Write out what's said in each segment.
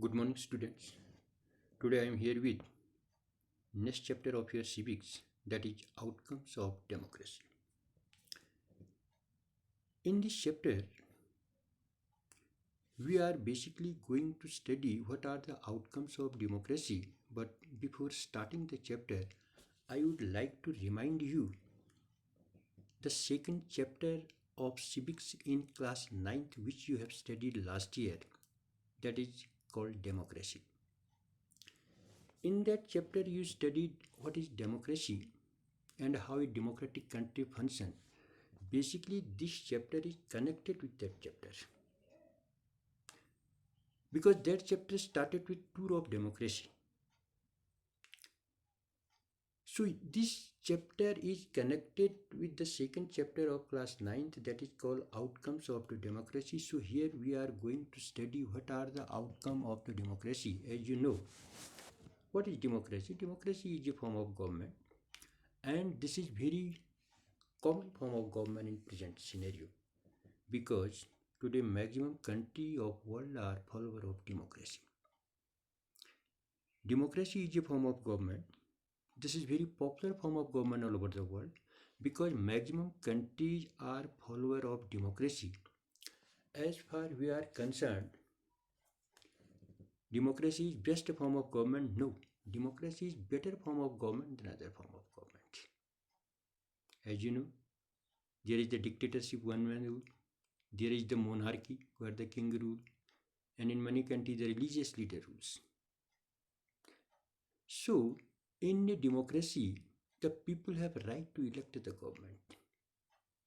Good morning, students. Today I am here with next chapter of your civics, that is outcomes of democracy. In this chapter, we are basically going to study what are the outcomes of democracy. But before starting the chapter, I would like to remind you the second chapter of civics in class 9th, which you have studied last year, that is called democracy. In that chapter, you studied what is democracy and how a democratic country functions. Basically, this chapter is connected with that chapter because that chapter started with tour of democracy. So this chapter is connected with the second chapter of class 9th, that is called outcomes of the democracy. So here we are going to study what are the outcome of the democracy. As you know, what is democracy? Democracy is a form of government, and this is very common form of government in present scenario because today maximum country of world are follower of democracy. Democracy is a form of government. This is very popular form of government all over the world because maximum countries are follower of democracy. As far we are concerned, democracy is best form of government. No, democracy is better form of government than other form of government. As you know, there is the dictatorship, one man rule. There is the monarchy where the king rules, and in many countries the religious leader rules. So, in a democracy, the people have right to elect the government.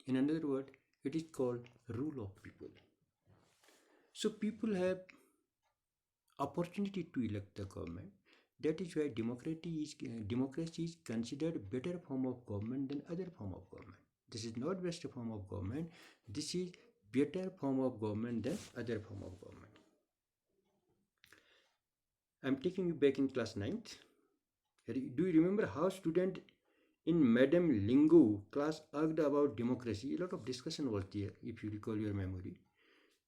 In another word, it is called rule of people. So, people have opportunity to elect the government. That is why democracy is considered better form of government than other form of government. This is not best form of government. This is better form of government than other form of government. I am taking you back in class 9th. Do you remember how student in Madam Lingo class argued about democracy? A lot of discussion was there, if you recall your memory.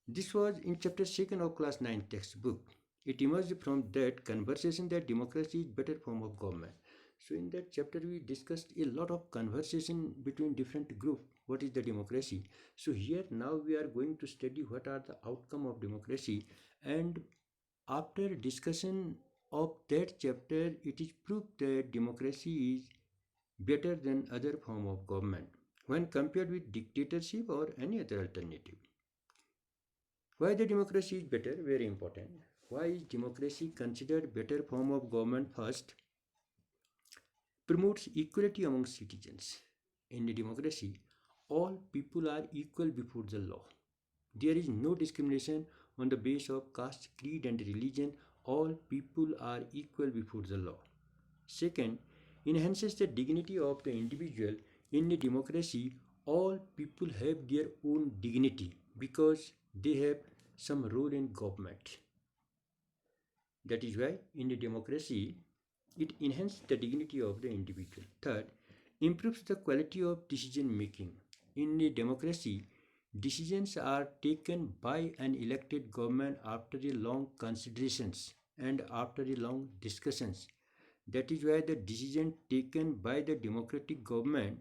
This was in chapter 2nd of class 9 textbook. It emerged from that conversation that democracy is better form of government. So in that chapter we discussed a lot of conversation between different group. What is the democracy? So here now we are going to study what are the outcome of democracy, and after discussion of that chapter, it is proved that democracy is better than other form of government when compared with dictatorship or any other alternative. Why the democracy is better? Very important. Why is democracy considered better form of government? First, promotes equality among citizens. In a democracy, all people are equal before the law. There is no discrimination on the basis of caste, creed, and religion. All people are equal before the law. Second, enhances the dignity of the individual. In a democracy, all people have their own dignity because they have some role in government. That is why in a democracy, it enhances the dignity of the individual. Third, improves the quality of decision making. In a democracy, decisions are taken by an elected government after a long considerations and after a long discussions. That is why the decision taken by the democratic government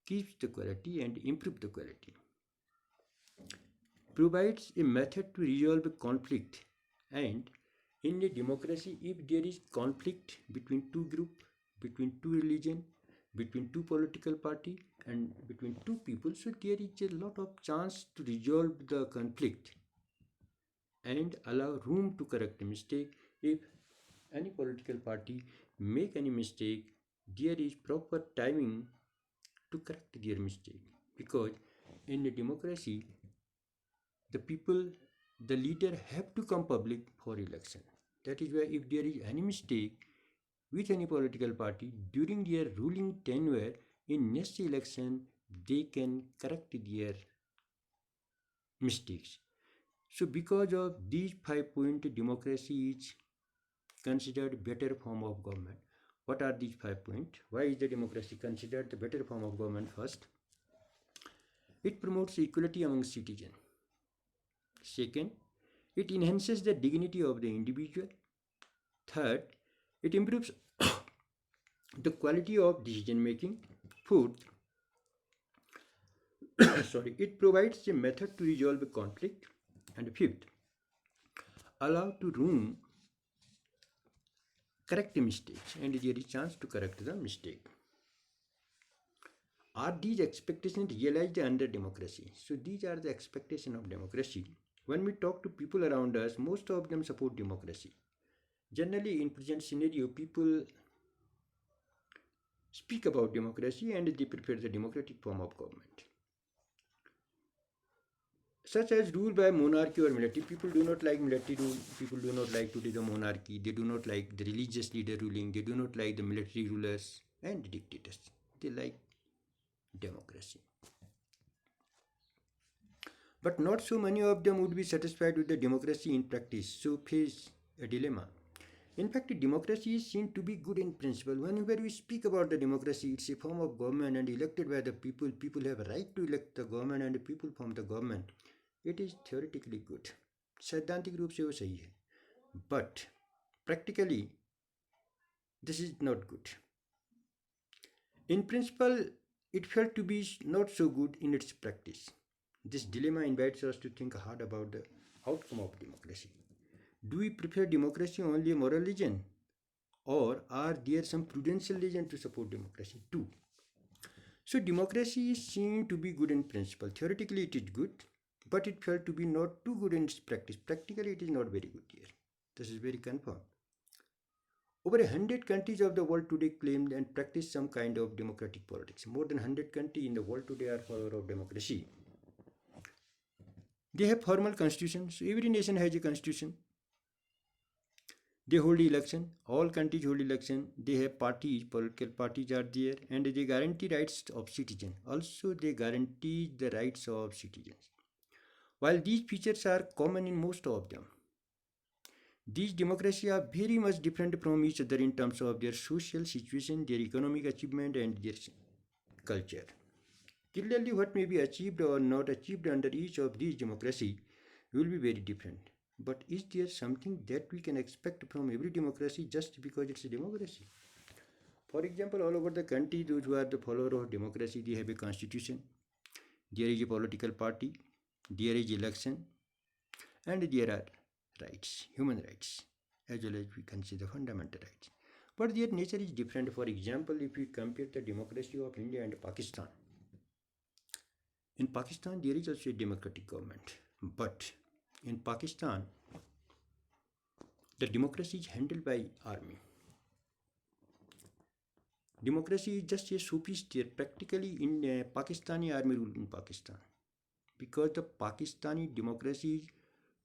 keeps the quality and improves the quality. Provides a method to resolve a conflict, and in a democracy, if there is conflict between two groups, between two religion, between two political party, and between two people, so there is a lot of chance to resolve the conflict and allow room to correct a mistake. If any political party make any mistake, there is proper timing to correct their mistake, because in a democracy the people, the leader have to come public for election. That is why if there is any mistake with any political party during their ruling tenure, in next election they can correct their mistakes. So because of these 5 points, democracy is considered better form of government. What are these 5 points? Why is the democracy considered the better form of government? First, it promotes equality among citizens. Second, It enhances the dignity of the individual. Third, it improves the quality of decision making. Fourth, it provides a method to resolve a conflict. And fifth, allow to room correct mistakes and there is chance to correct the mistake. Are these expectations realized under democracy? So these are the expectations of democracy. When we talk to people around us, most of them support democracy. Generally, in present scenario, people speak about democracy and they prefer the democratic form of government, such as rule by monarchy or military. People do not like military rule. People do not like today the monarchy. They do not like the religious leader ruling. They do not like the military rulers and the dictators. They like democracy. But not so many of them would be satisfied with the democracy in practice, so face a dilemma. In fact, democracy is seen to be good in principle. Whenever we speak about the democracy, it's a form of government and elected by the people. People have a right to elect the government and the people form the government. It is theoretically good. सैद्धांतिक रूप से वो सही है. But practically, this is not good. In principle, it felt to be not so good in its practice. This dilemma invites us to think hard about the outcome of democracy. Do we prefer democracy only a moral religion? Or are there some prudential reasons to support democracy too? So democracy is seen to be good in principle. Theoretically it is good, but it felt to be not too good in its practice. Practically it is not very good here. This is very confirmed. Over 100 countries of the world today claim and practice some kind of democratic politics. More than 100 countries in the world today are followers of democracy. They have formal constitutions. So every nation has a constitution. They hold election. All countries hold election. They have parties. Political parties are there, and they guarantee rights of citizens. Also, they guarantee the rights of citizens. While these features are common in most of them, these democracies are very much different from each other in terms of their social situation, their economic achievement, and their culture. Clearly, what may be achieved or not achieved under each of these democracies will be very different. But is there something that we can expect from every democracy just because it's a democracy? For example, all over the country, those who are the followers of democracy, they have a constitution. There is a political party. There is election. And there are rights, human rights, as well as we can say the fundamental rights. But their nature is different. For example, if we compare the democracy of India and Pakistan, in Pakistan there is also a democratic government, but in Pakistan the democracy is handled by army. Democracy is just a sophisticated, practically in Pakistani army rule in Pakistan, because the Pakistani democracy is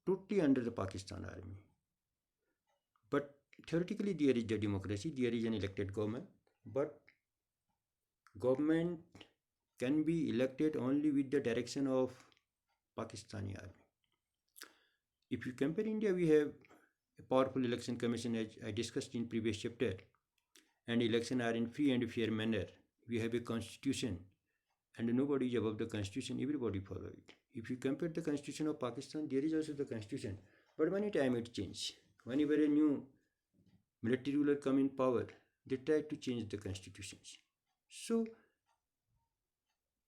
totally under the Pakistan army. But theoretically there is the democracy, there is an elected government, but government can be elected only with the direction of Pakistani army. If you compare India, we have a powerful election commission, as I discussed in previous chapter, and elections are in free and fair manner. We have a constitution, and nobody is above the constitution. Everybody follow it. If you compare the constitution of Pakistan, there is also the constitution, but many times it changes. Whenever a new military ruler come in power, they try to change the constitutions. So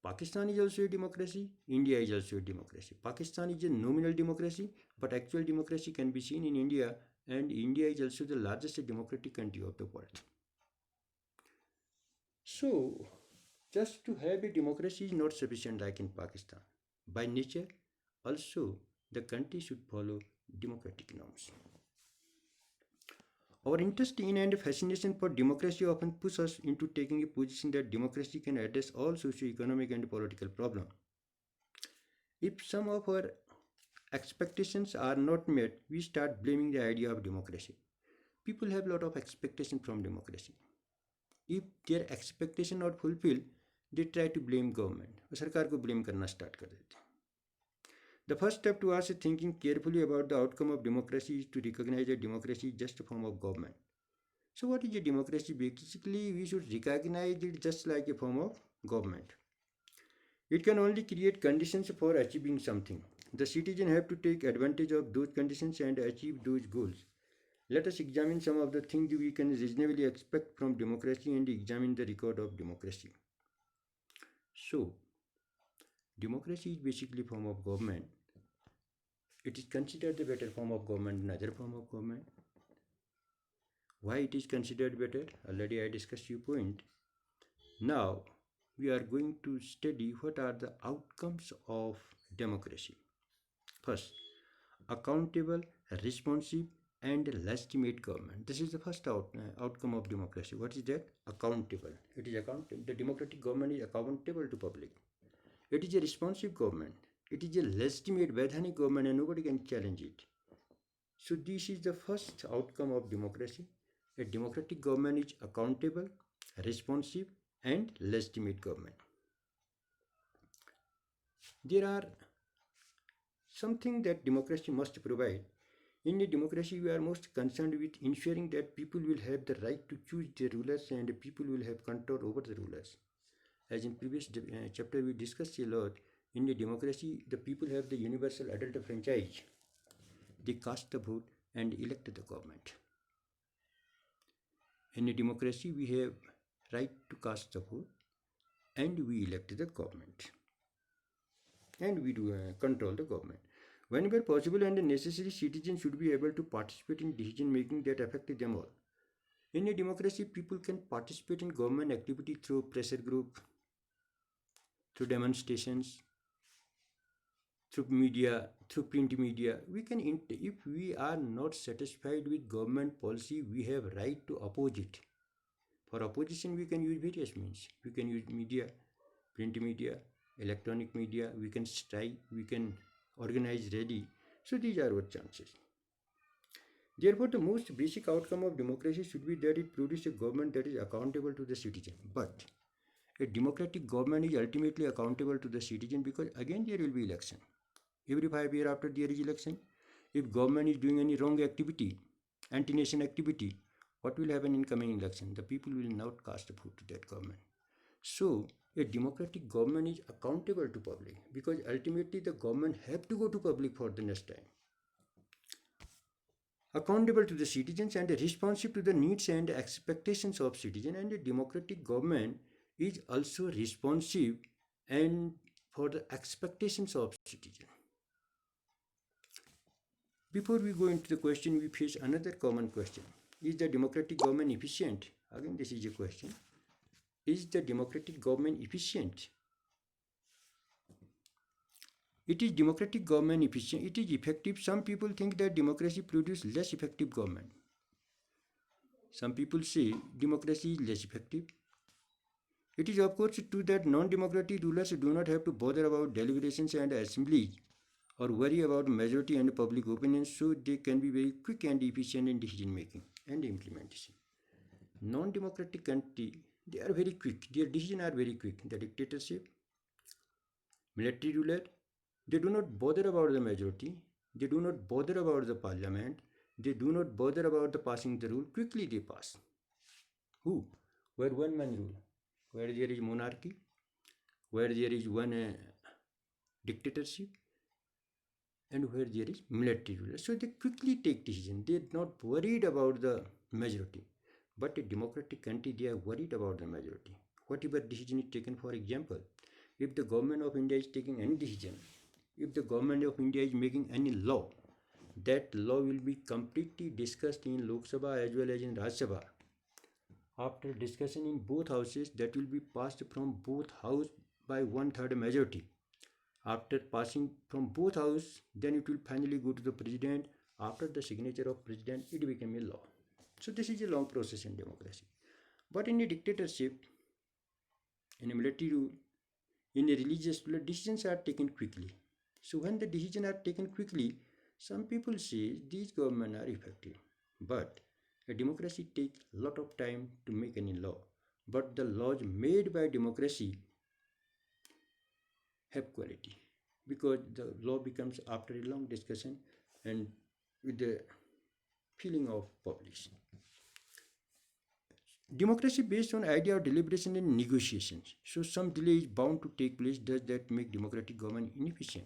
Pakistan is also a democracy, India is also a democracy. Pakistan is a nominal democracy, but actual democracy can be seen in India, and India is also the largest democratic country of the world. So, just to have a democracy is not sufficient like in Pakistan. By nature, also the country should follow democratic norms. Our interest in and fascination for democracy often push us into taking a position that democracy can address all socio-economic and political problems. If some of our expectations are not met, we start blaming the idea of democracy. People have a lot of expectation from democracy. If their expectation not fulfilled, they try to blame government. सरकार को blame करना start कर देते हैं. The first step to us is thinking carefully about the outcome of democracy is to recognize that democracy is just a form of government. So what is a democracy? Basically, we should recognize it just like a form of government. It can only create conditions for achieving something. The citizen have to take advantage of those conditions and achieve those goals. Let us examine some of the things we can reasonably expect from democracy and examine the record of democracy. So, democracy is basically a form of government. It is considered the better form of government than other form of government. Why it is considered better? Already I discussed few points. Now, we are going to study what are the outcomes of democracy. First, accountable, responsive, and legitimate government. This is the first outcome of democracy. What is that? Accountable. It is accountable. The democratic government is accountable to public. It is a responsive government. It is a legitimate Vaidhanic government and nobody can challenge it. So this is the first outcome of democracy. A democratic government is accountable, responsive, and legitimate government. There are something that democracy must provide. In a democracy, we are most concerned with ensuring that people will have the right to choose their rulers and people will have control over the rulers. As in previous chapter, we discussed a lot. In a democracy, the people have the universal adult franchise. They cast the vote and elect the government. In a democracy, we have right to cast the vote and we elect the government. And we do control the government. Whenever possible and necessary, citizens should be able to participate in decision making that affect them all. In a democracy, people can participate in government activity through pressure group, through demonstrations, through media, through print media. We can, if we are not satisfied with government policy, we have right to oppose it. For opposition, we can use various means. We can use media, print media, electronic media. We can strike. We can organize rally. So these are our chances. Therefore, the most basic outcome of democracy should be that it produces a government that is accountable to the citizen. But a democratic government is ultimately accountable to the citizen because again there will be election. Every 5 years after there is election. If government is doing any wrong activity, anti-nation activity, what will happen in coming election? The people will not cast a vote to that government. So a democratic government is accountable to public because ultimately the government have to go to public for the next time. Accountable to the citizens and responsive to the needs and expectations of citizens, and a democratic government is also responsive and for the expectations of citizens. Before we go into the question, we face another common question. Is the democratic government efficient? Again, this is a question. Is the democratic government efficient? It is democratic government efficient. It is effective. Some people think that democracy produces less effective government. Some people say democracy is less effective. It is of course true that non-democratic rulers do not have to bother about deliberations and assemblies or worry about majority and public opinion, so they can be very quick and efficient in decision making and implementation. Non-democratic country, they are very quick. Their decisions are very quick. The dictatorship, military ruler, they do not bother about the majority. They do not bother about the parliament. They do not bother about the passing the rule. Quickly they pass. Who? Where one man rule. Where there is monarchy. Where there is one dictatorship. And where there is military ruler. So they quickly take decision. They are not worried about the majority. But a democratic country, they are worried about the majority. Whatever decision is taken, for example, if the government of India is taking any decision, if the government of India is making any law, that law will be completely discussed in Lok Sabha as well as in Rajya Sabha. After discussion in both houses, that will be passed from both houses by 1/3 majority. After passing from both houses, then it will finally go to the president. After the signature of president, it became a law. So this is a long process in democracy. But in a dictatorship, in a military rule, in a religious rule, decisions are taken quickly. So when the decisions are taken quickly, some people say these governments are effective. But a democracy takes a lot of time to make any law. But the laws made by democracy have quality because the law becomes after a long discussion and with the feeling of population. Democracy based on idea of deliberation and negotiations. So some delay is bound to take place. Does that make democratic government inefficient?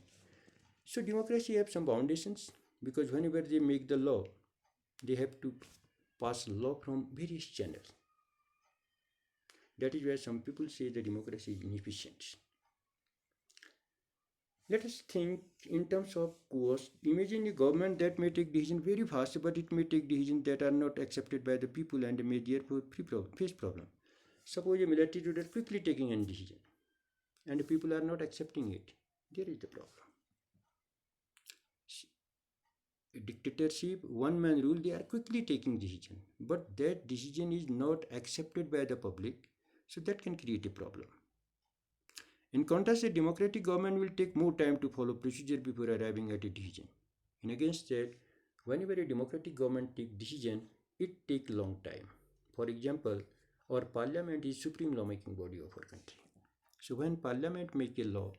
So democracy have some foundations because whenever they make the law, they have to pass law from various channels. That is why some people say the democracy is inefficient. Let us think in terms of cost. Imagine a government that may take decisions very fast, but it may take decisions that are not accepted by the people and may therefore face problem. Suppose a military ruler quickly taking a decision, and the people are not accepting it. There is the problem. A dictatorship, one man rule, they are quickly taking decision, but that decision is not accepted by the public, so that can create a problem. In contrast, a democratic government will take more time to follow procedure before arriving at a decision. In against that, whenever a democratic government takes decision, it takes long time. For example, our parliament is supreme lawmaking body of our country. So when parliament make a law,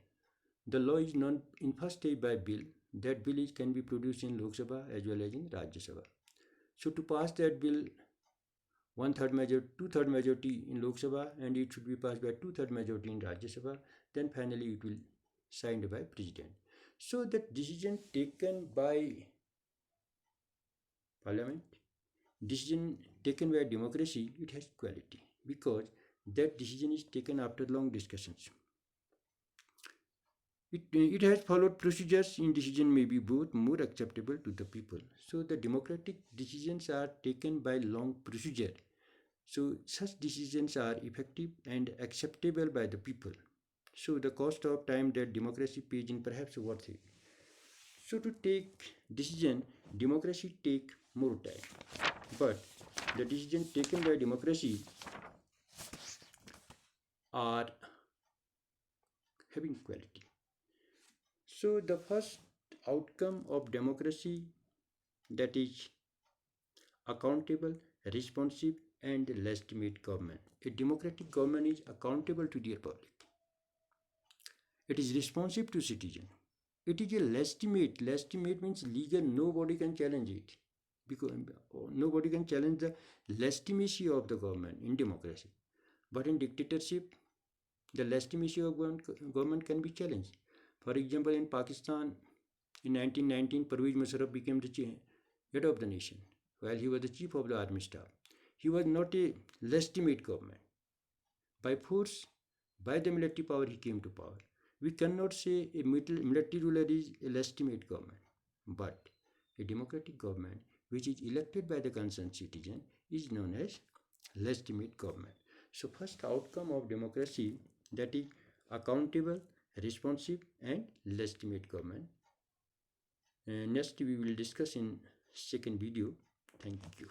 the law is known in first stage by bill. That bill can be produced in Lok Sabha as well as in Rajya Sabha. So to pass that bill, one-third majority, two-third majority in Lok Sabha, and it should be passed by two-third majority in Rajya Sabha. Then finally it will signed by president. So the decision taken by parliament, decision taken by democracy, it has quality because that decision is taken after long discussions. It has followed procedures in decision may be both more acceptable to the people. So the democratic decisions are taken by long procedure. So such decisions are effective and acceptable by the people. So the cost of time that democracy pays in perhaps worth it. So to take decision, democracy take more time. But the decision taken by democracy are having quality. So the first outcome of democracy, that is accountable, responsive and legitimate government. A democratic government is accountable to their public. It is responsive to citizen. It is a legitimate. Legitimate means legal. Nobody can challenge it because nobody can challenge the legitimacy of the government in democracy. But in dictatorship, the legitimacy of government can be challenged. For example, in Pakistan, in 1919, Parvez Musharraf became the head of the nation, while he was the chief of the army staff. He was not a legitimate government. By force, by the military power, he came to power. We cannot say a military ruler is a legitimate government, but a democratic government which is elected by the concerned citizen is known as legitimate government. So first outcome of democracy, that is accountable, responsive and legitimate government. Next we will discuss in second video. Thank you.